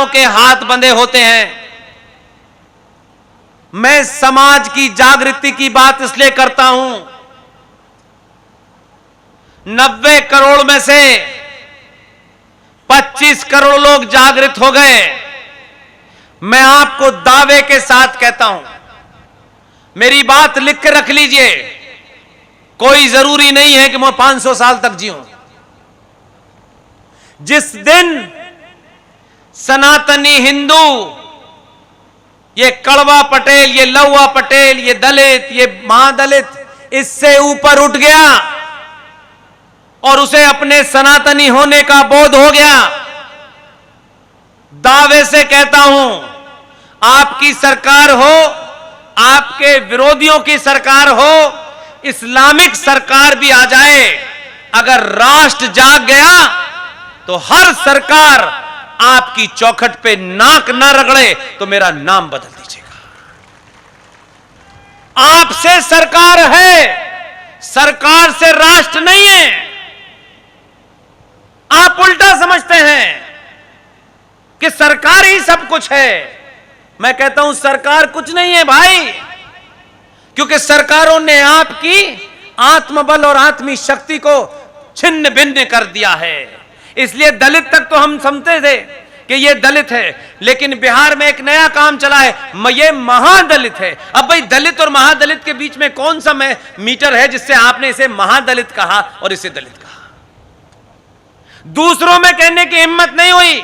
सरकारों के हाथ बंधे होते हैं। मैं समाज की जागृति की बात इसलिए करता हूं, 90 करोड़ में से 25 करोड़ लोग जागृत हो गए। मैं आपको दावे के साथ कहता हूं, मेरी बात लिख के रख लीजिए, कोई जरूरी नहीं है कि मैं 500 साल तक जीऊं। जिस दिन सनातनी हिंदू, ये कड़वा पटेल, ये लौवा पटेल, ये दलित, ये महादलित, इससे ऊपर उठ गया और उसे अपने सनातनी होने का बोध हो गया, दावे से कहता हूं, आपकी सरकार हो, आपके विरोधियों की सरकार हो, इस्लामिक सरकार भी आ जाए, अगर राष्ट्र जाग गया तो हर सरकार आपकी चौखट पे नाक ना रगड़े तो मेरा नाम बदल दीजिएगा। आपसे सरकार है, सरकार से राष्ट्र नहीं है। आप उल्टा समझते हैं कि सरकार ही सब कुछ है। मैं कहता हूं सरकार कुछ नहीं है भाई, क्योंकि सरकारों ने आपकी आत्मबल और आत्मी शक्ति को छिन्न भिन्न कर दिया है। इसलिए दलित तक तो हम समझते थे कि ये दलित है, लेकिन बिहार में एक नया काम चला है, ये महादलित है। अब भाई दलित और महादलित के बीच में कौन सा मीटर है जिससे आपने इसे महादलित कहा और इसे दलित कहा? दूसरों में कहने की हिम्मत नहीं हुई,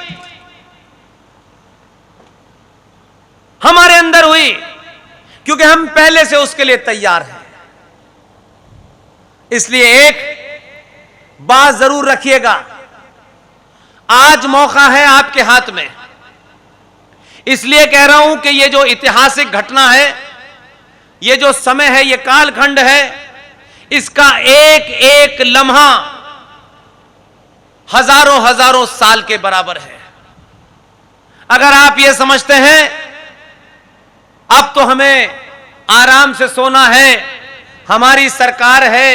हमारे अंदर हुई, क्योंकि हम पहले से उसके लिए तैयार हैं। इसलिए एक बात जरूर रखिएगा, आज मौका है आपके हाथ में। इसलिए कह रहा हूं कि ये जो ऐतिहासिक घटना है, ये जो समय है, ये कालखंड है, इसका एक एक लम्हा हजारों हजारों साल के बराबर है। अगर आप ये समझते हैं अब तो हमें आराम से सोना है, हमारी सरकार है,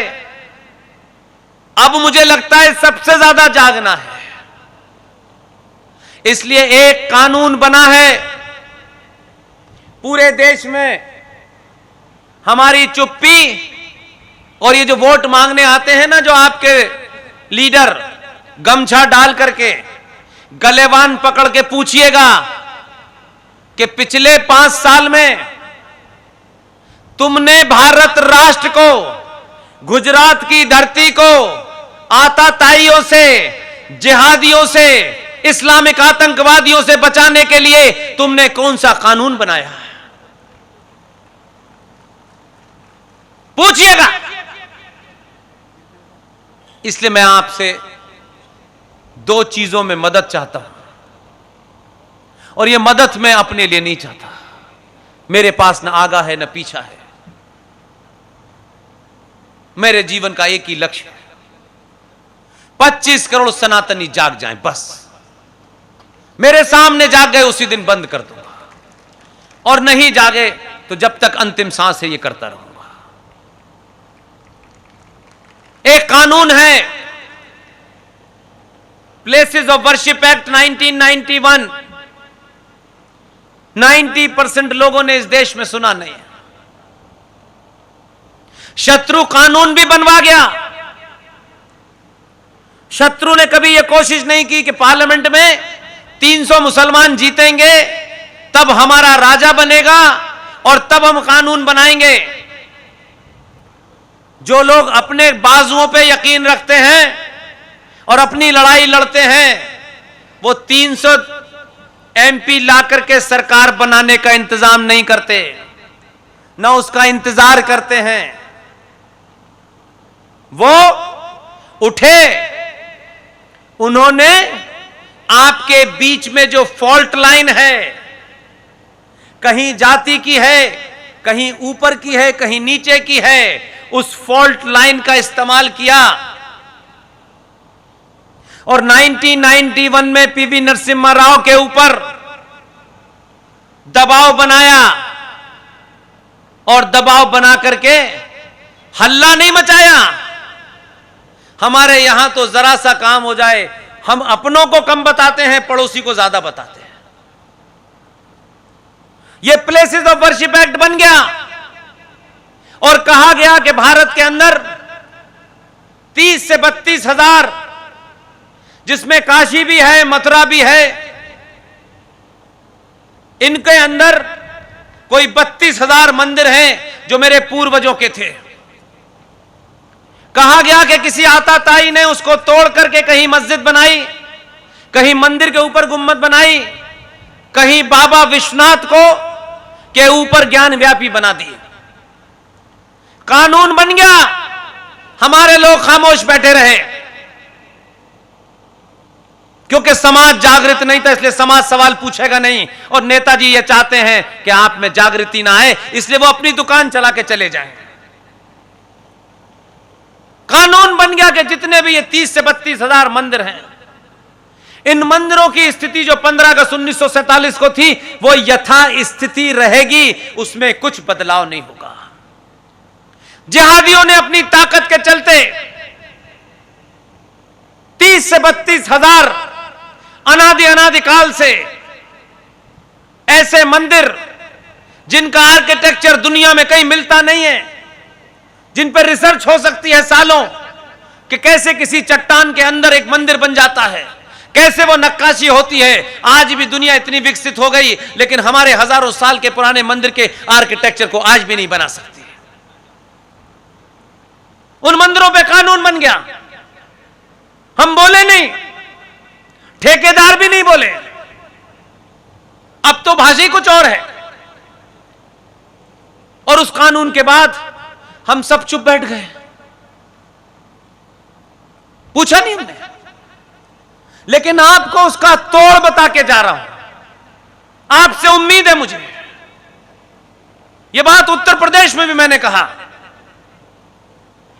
अब मुझे लगता है सबसे ज्यादा जागना है। इसलिए एक कानून बना है पूरे देश में, हमारी चुप्पी और ये जो वोट मांगने आते हैं ना, जो आपके लीडर गमछा डाल करके गलेवान पकड़ के पूछिएगा कि पिछले 5 साल में तुमने भारत राष्ट्र को, गुजरात की धरती को आताताइयों से, जिहादियों से, इस्लामिक आतंकवादियों से बचाने के लिए तुमने कौन सा कानून बनाया है? पूछिएगा। इसलिए मैं आपसे 2 चीजों में मदद चाहता हूं, और यह मदद मैं अपने लिए नहीं चाहता। मेरे पास न आगा है न पीछा है। मेरे जीवन का एक ही लक्ष्य है, 25 करोड़ सनातनी जाग जाएं, बस। मेरे सामने जाग गए उसी दिन बंद कर दूंगा, और नहीं जागे तो जब तक अंतिम सांस है ये करता रहूंगा। एक कानून है, प्लेसेस ऑफ वर्शिप एक्ट 1991। 90% लोगों ने इस देश में सुना नहीं है। शत्रु कानून भी बनवा गया। शत्रु ने कभी यह कोशिश नहीं की कि पार्लियामेंट में 300 मुसलमान जीतेंगे तब हमारा राजा बनेगा और तब हम कानून बनाएंगे। जो लोग अपने बाजुओं पे यकीन रखते हैं और अपनी लड़ाई लड़ते हैं, वो 300 MP ला करके सरकार बनाने का इंतजाम नहीं करते, ना उसका इंतजार करते हैं। वो उठे, उन्होंने आपके बीच में जो फॉल्ट लाइन है, कहीं जाति की है, कहीं ऊपर की है, कहीं नीचे की है, उस फॉल्ट लाइन का इस्तेमाल किया और 1991 में PV नरसिम्हा राव के ऊपर दबाव बनाया, और दबाव बना करके हल्ला नहीं मचाया। हमारे यहां तो जरा सा काम हो जाए, हम अपनों को कम बताते हैं, पड़ोसी को ज्यादा बताते हैं। यह प्लेसेस ऑफ वर्शिप एक्ट बन गया और कहा गया कि भारत के अंदर 30 से 32 हजार, जिसमें काशी भी है, मथुरा भी है, इनके अंदर कोई 32,000 मंदिर हैं जो मेरे पूर्वजों के थे। कहा गया कि किसी आताताई ने उसको तोड़ करके कहीं मस्जिद बनाई, कहीं मंदिर के ऊपर गुम्मद बनाई, कहीं बाबा विश्वनाथ को के ऊपर ज्ञान व्यापी बना दी। कानून बन गया, हमारे लोग खामोश बैठे रहे क्योंकि समाज जागृत नहीं था, इसलिए समाज सवाल पूछेगा नहीं। और नेताजी ये चाहते हैं कि आप में जागृति ना आए, इसलिए वो अपनी दुकान चला के चले जाएं। कानून बन गया कि जितने भी ये 30 से 32 हजार मंदिर हैं, इन मंदिरों की स्थिति जो 15 अगस्त 1947 को थी वो यथा स्थिति रहेगी, उसमें कुछ बदलाव नहीं होगा। जिहादियों ने अपनी ताकत के चलते 30 से 32 हजार अनादिकाल से ऐसे मंदिर जिनका आर्किटेक्चर दुनिया में कहीं मिलता नहीं है, जिन पर रिसर्च हो सकती है सालों कि कैसे किसी चट्टान के अंदर एक मंदिर बन जाता है, कैसे वो नक्काशी होती है। आज भी दुनिया इतनी विकसित हो गई, लेकिन हमारे हजारों साल के पुराने मंदिर के आर्किटेक्चर को आज भी नहीं बना सकती। उन मंदिरों पे कानून बन गया, हम बोले नहीं, ठेकेदार भी नहीं बोले। अब तो भाषा कुछ और है। और उस कानून के बाद हम सब चुप बैठ गए, पूछा नहीं हमने। लेकिन आपको उसका तोड़ बता के जा रहा हूं, आपसे उम्मीद है मुझे। यह बात उत्तर प्रदेश में भी मैंने कहा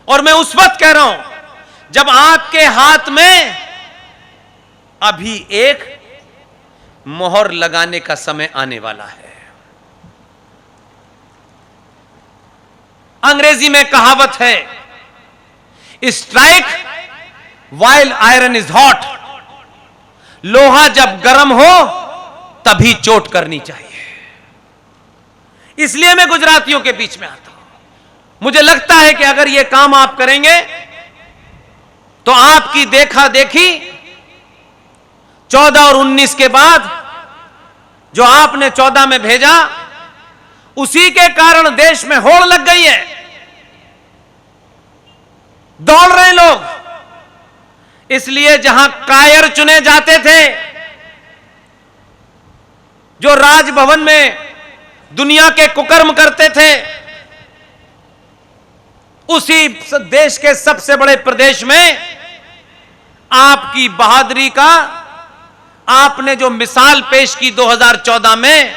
और मैं उस वक्त कह रहा हूं जब आपके हाथ में अभी एक मोहर लगाने का समय आने वाला है। अंग्रेजी में कहावत है, strike while iron is hot. लोहा जब गर्म हो तभी चोट करनी चाहिए। इसलिए मैं गुजरातियों के बीच में आता हूं। मुझे लगता है कि अगर यह काम आप करेंगे तो आपकी देखा देखी 14 और 19 के बाद जो आपने 14 में भेजा, उसी के कारण देश में होड़ लग गई है। दौड़ रहे लोग। इसलिए जहां कायर चुने जाते थे, जो राजभवन में दुनिया के कुकर्म करते थे, उसी देश के सबसे बड़े प्रदेश में आपकी बहादुरी का आपने जो मिसाल पेश की 2014 में,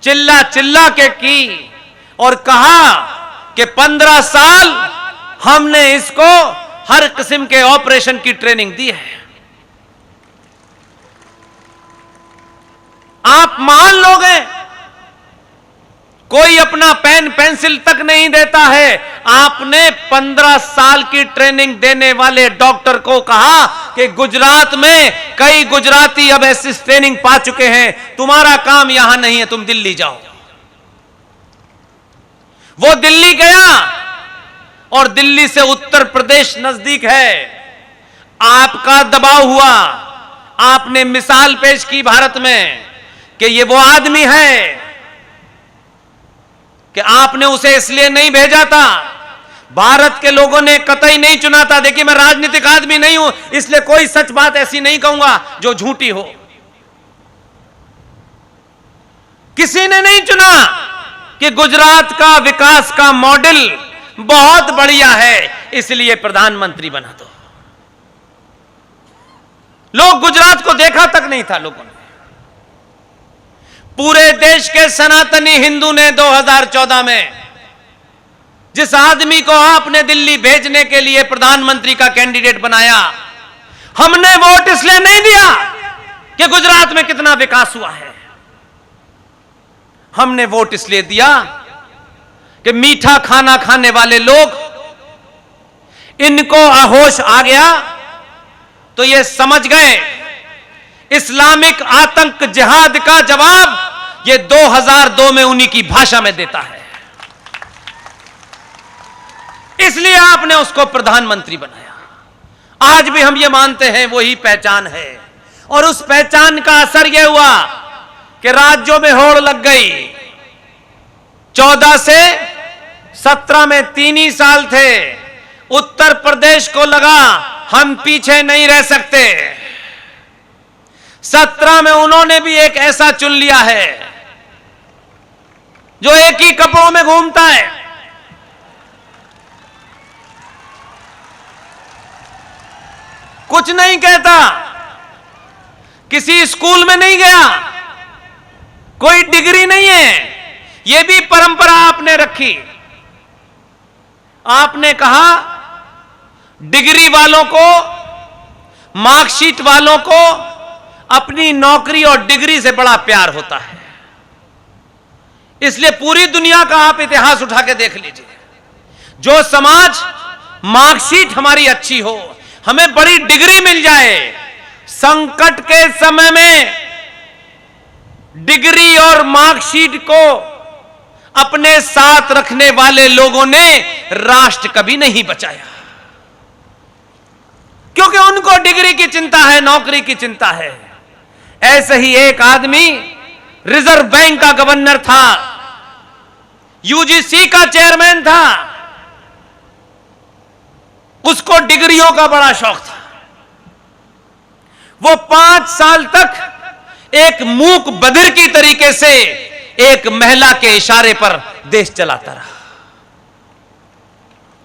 चिल्ला चिल्ला के की और कहा कि 15 साल हमने इसको हर किस्म के ऑपरेशन की ट्रेनिंग दी है। आप महान लोग हैं, कोई अपना पेन पेंसिल तक नहीं देता है। आपने 15 साल की ट्रेनिंग देने वाले डॉक्टर को कहा कि गुजरात में कई गुजराती अब ऐसी ट्रेनिंग पा चुके हैं, तुम्हारा काम यहां नहीं है, तुम दिल्ली जाओ। वो दिल्ली गया और दिल्ली से उत्तर प्रदेश नजदीक है। आपका दबाव हुआ, आपने मिसाल पेश की भारत में कि ये वो आदमी है कि आपने उसे इसलिए नहीं भेजा था, भारत के लोगों ने कतई नहीं चुना था। देखिए, मैं राजनीतिक आदमी नहीं हूं, इसलिए कोई सच बात ऐसी नहीं कहूंगा जो झूठी हो। किसी ने नहीं चुना कि गुजरात का विकास का मॉडल बहुत बढ़िया है, इसलिए प्रधानमंत्री बना दो। लोग गुजरात को देखा तक नहीं था लोगों ने। पूरे देश के सनातनी हिंदू ने 2014 में जिस आदमी को आपने दिल्ली भेजने के लिए प्रधानमंत्री का कैंडिडेट बनाया, हमने वोट इसलिए नहीं दिया कि गुजरात में कितना विकास हुआ है। हमने वोट इसलिए दिया कि मीठा खाना खाने वाले लोग, इनको होश आ गया तो ये समझ गए इस्लामिक आतंक जिहाद का जवाब ये 2002 में उन्हीं की भाषा में देता है। इसलिए आपने उसको प्रधानमंत्री बनाया। आज भी हम ये मानते हैं वही पहचान है, और उस पहचान का असर यह हुआ कि राज्यों में होड़ लग गई। 14 से 17 में 3 ही साल थे। उत्तर प्रदेश को लगा हम पीछे नहीं रह सकते। 17 में उन्होंने भी एक ऐसा चुन लिया है जो एक ही कपड़ों में घूमता है, कुछ नहीं कहता, किसी स्कूल में नहीं गया, कोई डिग्री नहीं है। यह भी परंपरा आपने रखी। आपने कहा डिग्री वालों को, मार्कशीट वालों को अपनी नौकरी और डिग्री से बड़ा प्यार होता है। इसलिए पूरी दुनिया का आप इतिहास उठा के देख लीजिए। जो समाज मार्कशीट हमारी अच्छी हो, हमें बड़ी डिग्री मिल जाए, संकट के समय में डिग्री और मार्कशीट को अपने साथ रखने वाले लोगों ने राष्ट्र कभी नहीं बचाया, क्योंकि उनको डिग्री की चिंता है, नौकरी की चिंता है। ऐसे ही एक आदमी रिजर्व बैंक का गवर्नर था, यूजीसी का चेयरमैन था, उसको डिग्रियों का बड़ा शौक था। वो 5 साल तक एक मूक बधिर की तरीके से एक महिला के इशारे पर देश चलाता रहा,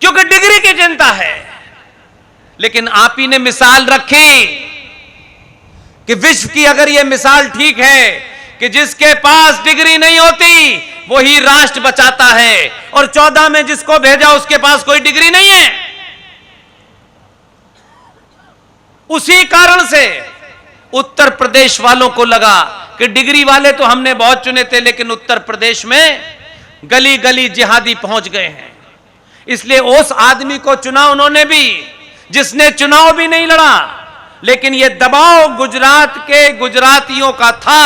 क्योंकि डिग्री की चिंता है। लेकिन आप ही ने मिसाल रखी कि विश्व की अगर यह मिसाल ठीक है कि जिसके पास डिग्री नहीं होती वही राष्ट्र बचाता है, और 14 में जिसको भेजा उसके पास कोई डिग्री नहीं है। उसी कारण से उत्तर प्रदेश वालों को लगा कि डिग्री वाले तो हमने बहुत चुने थे, लेकिन उत्तर प्रदेश में गली गली जिहादी पहुंच गए हैं। इसलिए उस आदमी को चुना उन्होंने भी जिसने चुनाव भी नहीं लड़ा, लेकिन यह दबाव गुजरात के गुजरातियों का था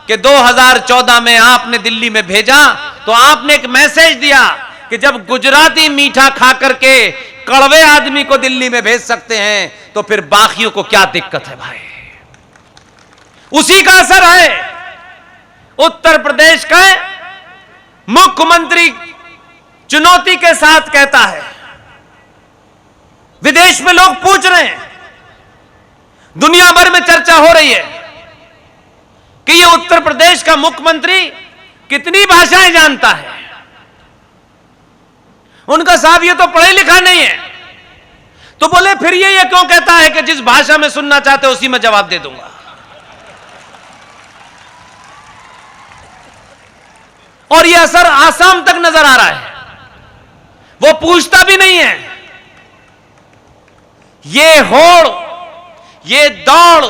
कि 2014 में आपने दिल्ली में भेजा तो आपने एक मैसेज दिया कि जब गुजराती मीठा खा करके कड़वे आदमी को दिल्ली में भेज सकते हैं तो फिर बाकियों को क्या दिक्कत है भाई। उसी का असर है। उत्तर प्रदेश का मुख्यमंत्री चुनौती के साथ कहता है, विदेश में लोग पूछ रहे हैं, दुनिया भर में चर्चा हो रही है कि यह उत्तर प्रदेश का मुख्यमंत्री कितनी भाषाएं जानता है। उनका साहब ये तो पढ़े लिखा नहीं है। तो बोले फिर ये क्यों कहता है कि जिस भाषा में सुनना चाहते उसी में जवाब दे दूंगा। और यह असर आसाम तक नजर आ रहा है। वो पूछता भी नहीं है। ये होड़, ये दौड़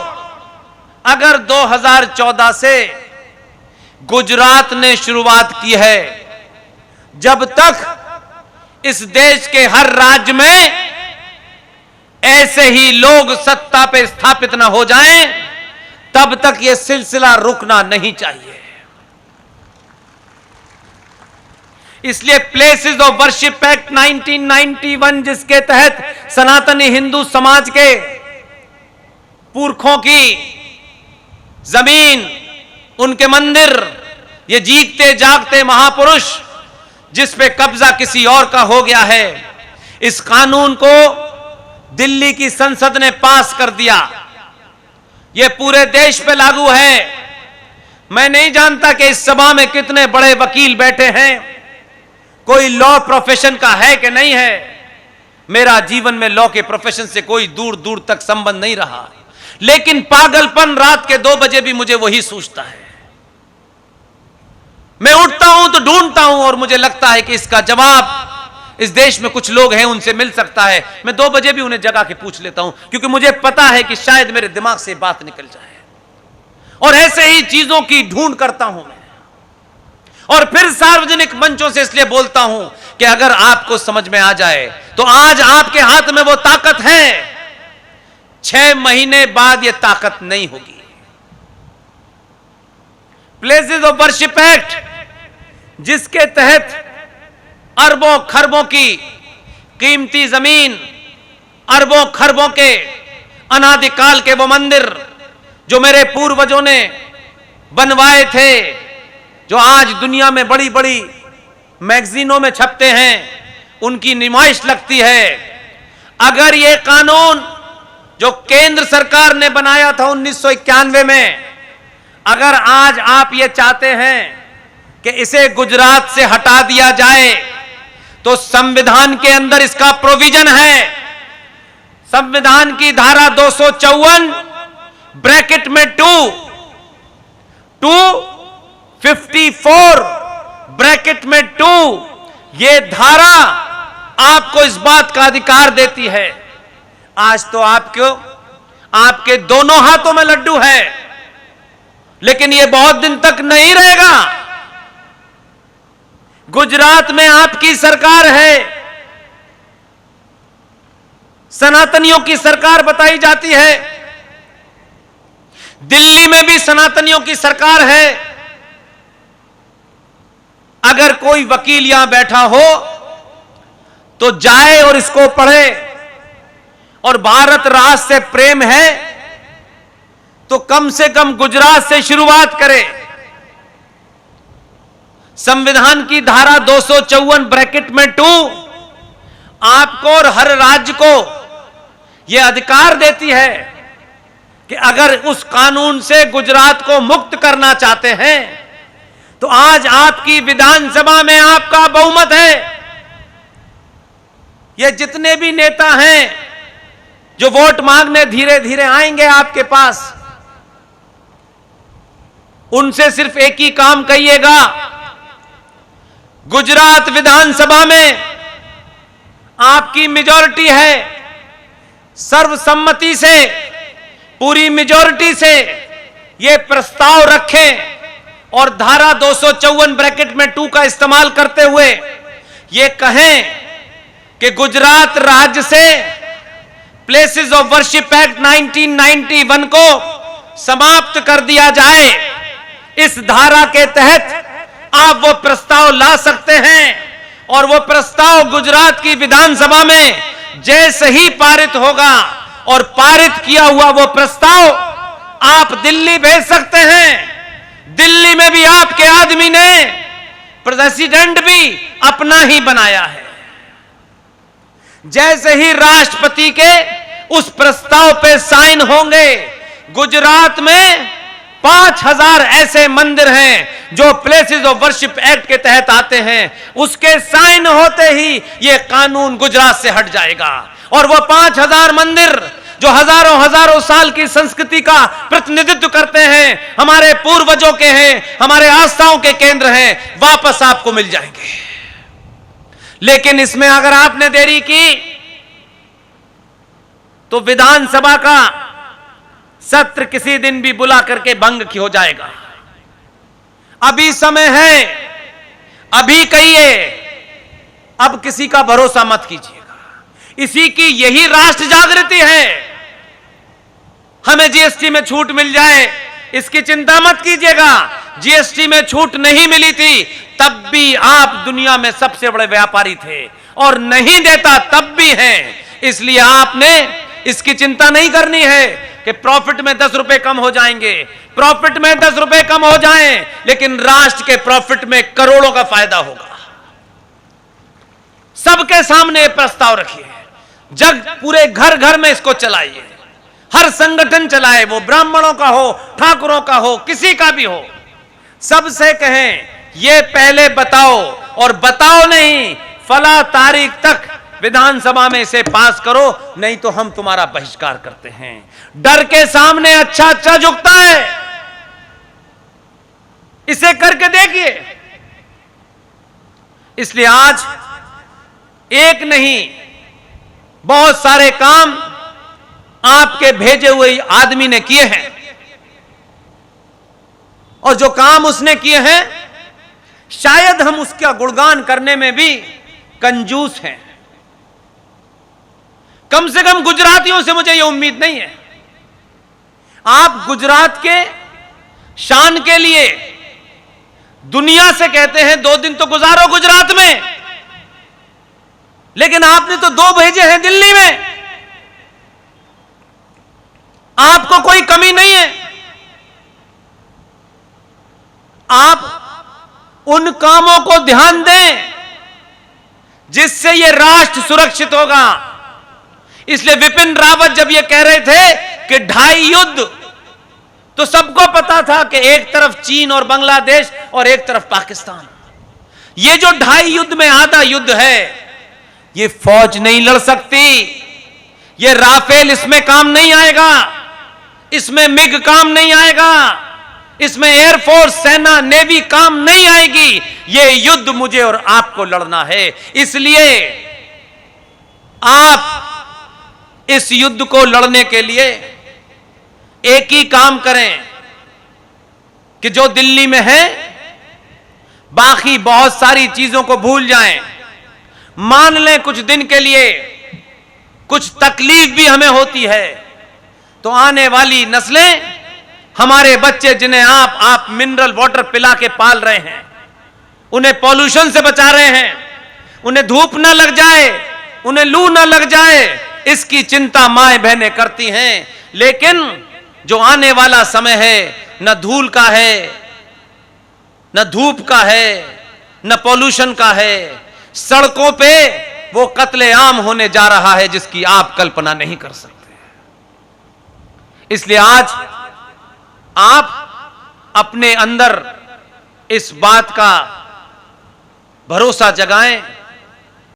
अगर 2014 से गुजरात ने शुरुआत की है, जब तक इस देश के हर राज्य में ऐसे ही लोग सत्ता पे स्थापित न हो जाएं, तब तक यह सिलसिला रुकना नहीं चाहिए। इसलिए प्लेसेस ऑफ वर्शिप एक्ट 1991, जिसके तहत सनातनी हिंदू समाज के पुरखों की जमीन, उनके मंदिर, ये जीते जागते महापुरुष जिस पे कब्जा किसी और का हो गया है, इस कानून को दिल्ली की संसद ने पास कर दिया। यह पूरे देश पे लागू है। मैं नहीं जानता कि इस सभा में कितने बड़े वकील बैठे हैं, कोई लॉ प्रोफेशन का है कि नहीं है। मेरा जीवन में लॉ के प्रोफेशन से कोई दूर दूर तक संबंध नहीं रहा, लेकिन पागलपन रात के 2 बजे भी मुझे वही सूझता है। मैं उठता हूं तो ढूंढता हूं और मुझे लगता है कि इसका जवाब इस देश में कुछ लोग हैं उनसे मिल सकता है। मैं 2 बजे भी उन्हें जगा के पूछ लेता हूं, क्योंकि मुझे पता है कि शायद मेरे दिमाग से बात निकल जाए। और ऐसे ही चीजों की ढूंढ करता हूं मैं, और फिर सार्वजनिक मंचों से इसलिए बोलता हूं कि अगर आपको समझ में आ जाए तो आज आपके हाथ में वो ताकत है, 6 महीने बाद ये ताकत नहीं होगी। प्लेसेस ऑफ वर्शिप एक्ट, जिसके तहत अरबों खरबों की कीमती जमीन, अरबों खरबों के अनादिकाल के वो मंदिर जो मेरे पूर्वजों ने बनवाए थे, जो आज दुनिया में बड़ी बड़ी मैगजीनों में छपते हैं, उनकी नुमाइश लगती है। अगर ये कानून जो केंद्र सरकार ने बनाया था 1991 में, अगर आज आप ये चाहते हैं कि इसे गुजरात से हटा दिया जाए, तो संविधान के अंदर इसका प्रोविजन है। संविधान की धारा 254 ब्रैकेट में 254 ब्रैकेट में 2, ये धारा आपको इस बात का अधिकार देती है। आज तो आपके दोनों हाथों में लड्डू है, लेकिन ये बहुत दिन तक नहीं रहेगा। गुजरात में आपकी सरकार है, सनातनियों की सरकार बताई जाती है। दिल्ली में भी सनातनियों की सरकार है। अगर कोई वकील यहां बैठा हो तो जाए और इसको पढ़े, और भारत राष्ट्र से प्रेम है तो कम से कम गुजरात से शुरुआत करे। संविधान की धारा 254 ब्रैकेट में 2 आपको और हर राज्य को यह अधिकार देती है कि अगर उस कानून से गुजरात को मुक्त करना चाहते हैं तो आज आपकी विधानसभा में आपका बहुमत है। ये जितने भी नेता हैं जो वोट मांगने धीरे धीरे आएंगे आपके पास, उनसे सिर्फ एक ही काम कहिएगा, गुजरात विधानसभा में आपकी मेजॉरिटी है, सर्वसम्मति से, पूरी मेजॉरिटी से ये प्रस्ताव रखें और धारा 254 ब्रैकेट में 2 का इस्तेमाल करते हुए ये कहें कि गुजरात राज्य से प्लेसेस ऑफ वर्शिप एक्ट 1991 को समाप्त कर दिया जाए। इस धारा के तहत आप वो प्रस्ताव ला सकते हैं और वो प्रस्ताव गुजरात की विधानसभा में जैसे ही पारित होगा और पारित किया हुआ वो प्रस्ताव आप दिल्ली भेज सकते हैं। दिल्ली में भी आपके आदमी ने प्रेसिडेंट भी अपना ही बनाया है। जैसे ही राष्ट्रपति के उस प्रस्ताव पे साइन होंगे, गुजरात में 5000 ऐसे मंदिर हैं जो प्लेसेस ऑफ वर्शिप एक्ट के तहत आते हैं। उसके साइन होते ही यह कानून गुजरात से हट जाएगा और वो 5000 मंदिर जो हजारों हजारों साल की संस्कृति का प्रतिनिधित्व करते हैं, हमारे पूर्वजों के हैं, हमारे आस्थाओं के केंद्र हैं, वापस आपको मिल जाएंगे। लेकिन इसमें अगर आपने देरी की तो विधानसभा का सत्र किसी दिन भी बुला करके भंग हो जाएगा। अभी समय है, अभी कहिए, अब किसी का भरोसा मत कीजिएगा। इसी की यही राष्ट्र जागृति है। हमें जीएसटी में छूट मिल जाए इसकी चिंता मत कीजिएगा। जीएसटी में छूट नहीं मिली थी तब भी आप दुनिया में सबसे बड़े व्यापारी थे, और नहीं देता तब भी हैं। इसलिए आपने इसकी चिंता नहीं करनी है कि प्रॉफिट में 10 रुपए कम हो जाएंगे। प्रॉफिट में 10 रुपए कम हो जाएं, लेकिन राष्ट्र के प्रॉफिट में करोड़ों का फायदा होगा। सबके सामने प्रस्ताव रखिए, जग पूरे घर घर में इसको चलाइए, हर संगठन चलाए, वो ब्राह्मणों का हो, ठाकुरों का हो, किसी का भी हो, सबसे कहें ये पहले बताओ, और बताओ नहीं, फला तारीख तक विधानसभा में इसे पास करो, नहीं तो हम तुम्हारा बहिष्कार करते हैं। डर के सामने अच्छा अच्छा झुकता है, इसे करके देखिए। इसलिए आज एक नहीं, बहुत सारे काम आपके भेजे हुए आदमी ने किए हैं, और जो काम उसने किए हैं शायद हम उसका गुणगान करने में भी कंजूस हैं। कम से कम गुजरातियों से मुझे यह उम्मीद नहीं है। आप गुजरात के शान के लिए दुनिया से कहते हैं 2 दिन तो गुजारो गुजरात में, लेकिन आपने तो 2 भेजे हैं दिल्ली में। आपको कोई कमी नहीं है। आप उन कामों को ध्यान दें जिससे यह राष्ट्र सुरक्षित होगा। इसलिए विपिन रावत जब यह कह रहे थे कि 2.5 युद्ध, तो सबको पता था कि एक तरफ चीन और बांग्लादेश और एक तरफ पाकिस्तान। यह जो 2.5 युद्ध में आधा युद्ध है, यह फौज नहीं लड़ सकती। यह राफेल इसमें काम नहीं आएगा, इसमें मिग काम नहीं आएगा, इसमें एयरफोर्स, सेना, नेवी काम नहीं आएगी। यह युद्ध मुझे और आपको लड़ना है। इसलिए आप इस युद्ध को लड़ने के लिए एक ही काम करें कि जो दिल्ली में है, बाकी बहुत सारी चीजों को भूल जाएं। मान लें कुछ दिन के लिए कुछ तकलीफ भी हमें होती है, तो आने वाली नस्लें, हमारे बच्चे जिन्हें आप मिनरल वाटर पिला के पाल रहे हैं, उन्हें पॉल्यूशन से बचा रहे हैं, उन्हें धूप ना लग जाए, उन्हें लू ना लग जाए, इसकी चिंता माएं बहनें करती हैं। लेकिन जो आने वाला समय है, न धूल का है, न धूप का है, न पॉल्यूशन का है। सड़कों पे वो कत्लेआम होने जा रहा है जिसकी आप कल्पना नहीं कर सकते। इसलिए आज आप अपने अंदर इस बात का भरोसा जगाएं